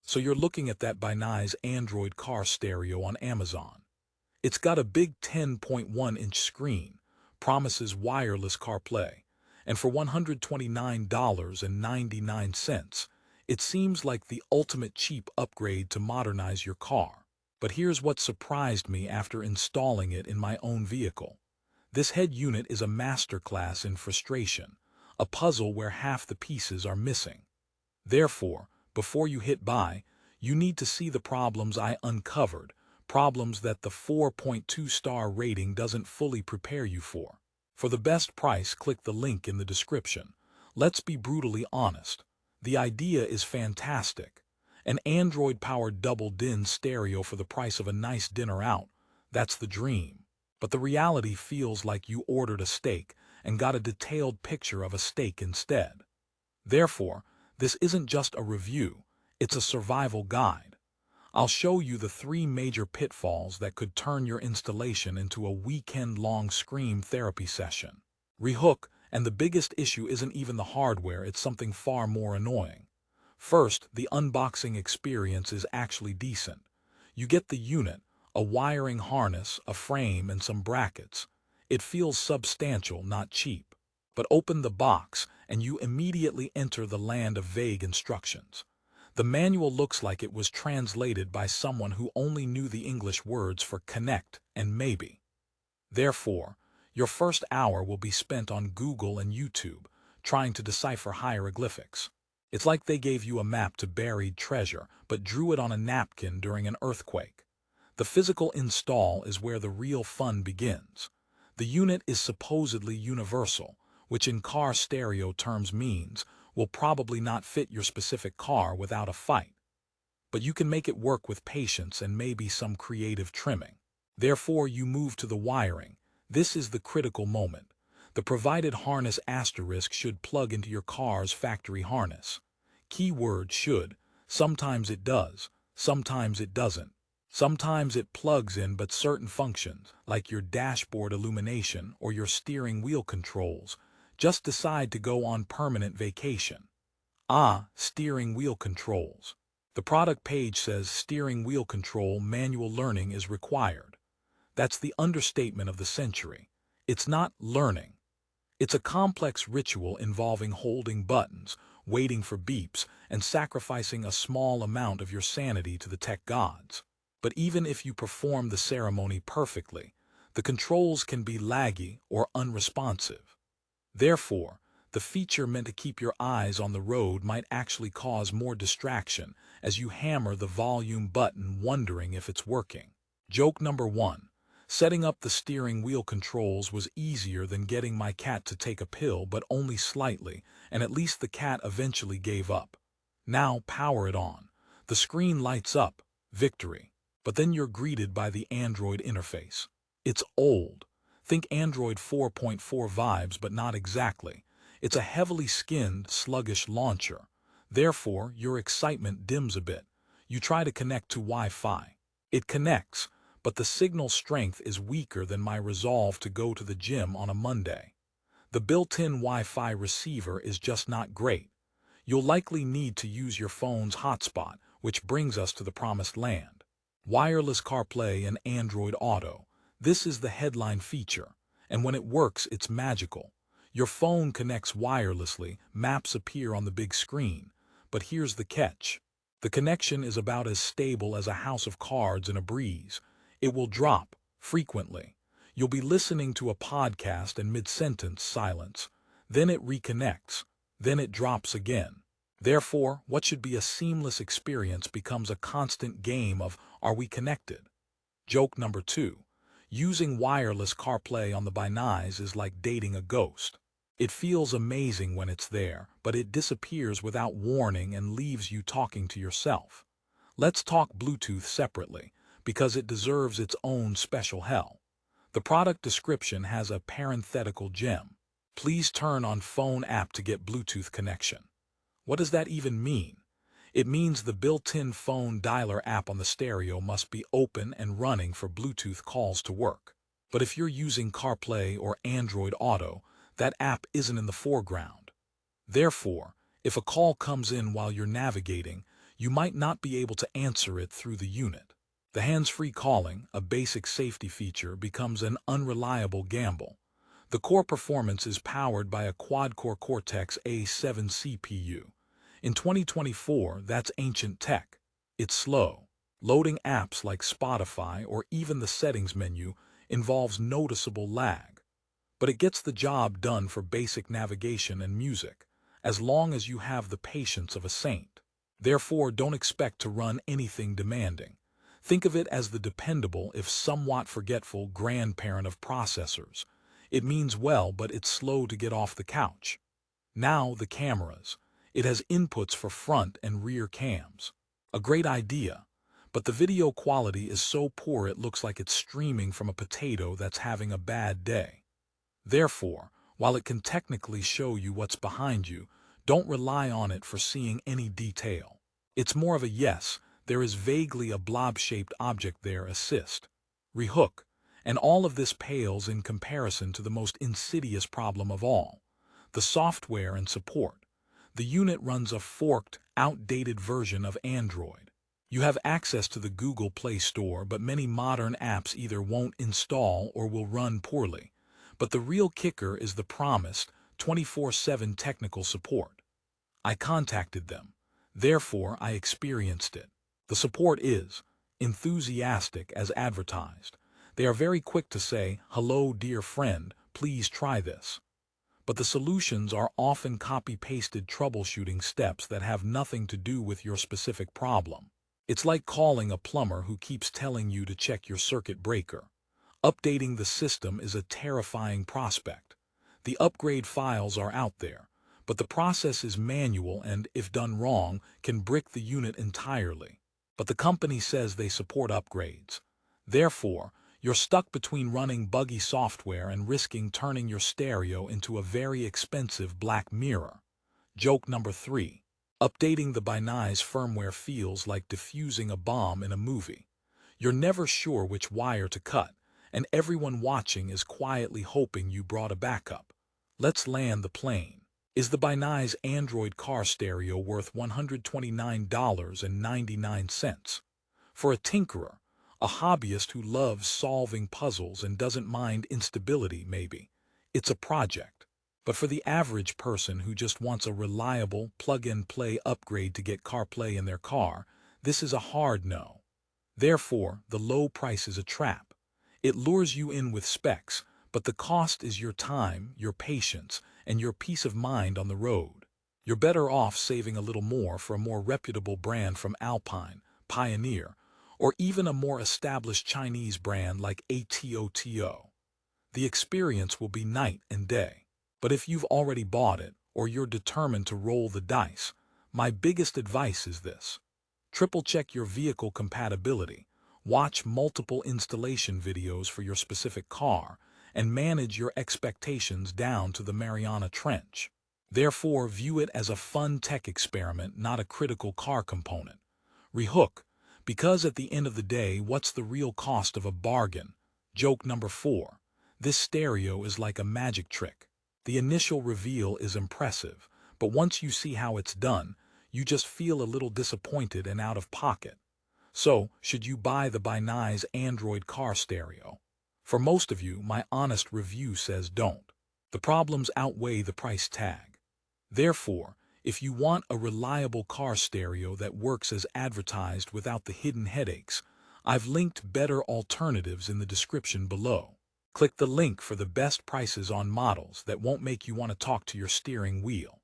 So you're looking at that Binize Android Car Stereo on Amazon. It's got a big 10.1-inch screen, promises wireless CarPlay, and for $129.99, it seems like the ultimate cheap upgrade to modernize your car. But here's what surprised me after installing it in my own vehicle. This head unit is a masterclass in frustration, a puzzle where half the pieces are missing. Therefore, before you hit buy, you need to see the problems I uncovered, problems that the 4.2-star rating doesn't fully prepare you for. For the best price, click the link in the description. Let's be brutally honest. The idea is fantastic. An Android-powered double-din stereo for the price of a nice dinner out, that's the dream. But the reality feels like you ordered a steak and got a detailed picture of a steak instead. Therefore, this isn't just a review, it's a survival guide. I'll show you the 3 major pitfalls that could turn your installation into a weekend-long scream therapy session. Rehook, and the biggest issue isn't even the hardware, it's something far more annoying. First, the unboxing experience is actually decent. You get the unit, a wiring harness, a frame, and some brackets. It feels substantial, not cheap. But open the box, and you immediately enter the land of vague instructions. The manual looks like it was translated by someone who only knew the English words for connect and maybe. Therefore, your first hour will be spent on Google and YouTube, trying to decipher hieroglyphics. It's like they gave you a map to buried treasure, but drew it on a napkin during an earthquake. The physical install is where the real fun begins. The unit is supposedly universal, which in car stereo terms means will probably not fit your specific car without a fight. But you can make it work with patience and maybe some creative trimming. Therefore, you move to the wiring. This is the critical moment. The provided harness asterisk should plug into your car's factory harness. Keyword should. Sometimes it does, sometimes it doesn't. Sometimes it plugs in, but certain functions, like your dashboard illumination or your steering wheel controls, just decide to go on permanent vacation. Steering wheel controls. The product page says steering wheel control manual learning is required. That's the understatement of the century. It's not learning. It's a complex ritual involving holding buttons, waiting for beeps, and sacrificing a small amount of your sanity to the tech gods. But even if you perform the ceremony perfectly, the controls can be laggy or unresponsive. Therefore, the feature meant to keep your eyes on the road might actually cause more distraction as you hammer the volume button wondering if it's working. Joke number 1. Setting up the steering wheel controls was easier than getting my cat to take a pill, but only slightly, and at least the cat eventually gave up. Now power it on. The screen lights up. Victory. But then you're greeted by the Android interface. It's old. Think Android 4.4 vibes, but not exactly. It's a heavily skinned, sluggish launcher. Therefore, your excitement dims a bit. You try to connect to Wi-Fi. It connects, but the signal strength is weaker than my resolve to go to the gym on a Monday. The built-in Wi-Fi receiver is just not great. You'll likely need to use your phone's hotspot, which brings us to the promised land. Wireless CarPlay and Android Auto. This is the headline feature, and when it works, it's magical. Your phone connects wirelessly, maps appear on the big screen. But here's the catch. The connection is about as stable as a house of cards in a breeze. It will drop, frequently. You'll be listening to a podcast and mid-sentence silence. Then it reconnects. Then it drops again. Therefore, what should be a seamless experience becomes a constant game of, are we connected? Joke number 2. Using wireless CarPlay on the Binize is like dating a ghost. It feels amazing when it's there, but it disappears without warning and leaves you talking to yourself. Let's talk Bluetooth separately, because it deserves its own special hell. The product description has a parenthetical gem. Please turn on phone app to get Bluetooth connection. What does that even mean? It means the built-in phone dialer app on the stereo must be open and running for Bluetooth calls to work. But if you're using CarPlay or Android Auto, that app isn't in the foreground. Therefore, if a call comes in while you're navigating, you might not be able to answer it through the unit. The hands-free calling, a basic safety feature, becomes an unreliable gamble. The core performance is powered by a quad-core Cortex-A7 CPU. In 2024, that's ancient tech. It's slow. Loading apps like Spotify or even the settings menu involves noticeable lag. But it gets the job done for basic navigation and music, as long as you have the patience of a saint. Therefore, don't expect to run anything demanding. Think of it as the dependable, if somewhat forgetful, grandparent of processors. It means well, but it's slow to get off the couch. Now, the cameras. It has inputs for front and rear cams. A great idea, but the video quality is so poor it looks like it's streaming from a potato that's having a bad day. Therefore, while it can technically show you what's behind you, don't rely on it for seeing any detail. It's more of a yes, there is vaguely a blob-shaped object there, assist. Rehook. And all of this pales in comparison to the most insidious problem of all, the software and support. The unit runs a forked, outdated version of Android. You have access to the Google Play Store, but many modern apps either won't install or will run poorly. But the real kicker is the promised 24/7 technical support. I contacted them. Therefore, I experienced it. The support is enthusiastic as advertised. They are very quick to say, "Hello, dear friend, please try this." But the solutions are often copy-pasted troubleshooting steps that have nothing to do with your specific problem. It's like calling a plumber who keeps telling you to check your circuit breaker. Updating the system is a terrifying prospect. The upgrade files are out there, but the process is manual and, if done wrong, can brick the unit entirely. But the company says they support upgrades. Therefore, you're stuck between running buggy software and risking turning your stereo into a very expensive Black Mirror. Joke number 3. Updating the Binize firmware feels like defusing a bomb in a movie. You're never sure which wire to cut, and everyone watching is quietly hoping you brought a backup. Let's land the plane. Is the Binize Android Car Stereo worth $129.99? For a tinkerer, a hobbyist who loves solving puzzles and doesn't mind instability, maybe. It's a project. But for the average person who just wants a reliable plug-and-play upgrade to get CarPlay in their car, this is a hard no. Therefore, the low price is a trap. It lures you in with specs, but the cost is your time, your patience, and your peace of mind on the road. You're better off saving a little more for a more reputable brand from Alpine, Pioneer, or even a more established Chinese brand like ATOTO. The experience will be night and day. But if you've already bought it, or you're determined to roll the dice, my biggest advice is this. Triple-check your vehicle compatibility, watch multiple installation videos for your specific car, and manage your expectations down to the Mariana Trench. Therefore, view it as a fun tech experiment, not a critical car component. Rehook. Because at the end of the day, what's the real cost of a bargain? Joke number 4. This stereo is like a magic trick. The initial reveal is impressive, but once you see how it's done, you just feel a little disappointed and out of pocket. So, should you buy the Binize Android Car Stereo? For most of you, my honest review says don't. The problems outweigh the price tag. Therefore, if you want a reliable car stereo that works as advertised without the hidden headaches, I've linked better alternatives in the description below. Click the link for the best prices on models that won't make you want to talk to your steering wheel.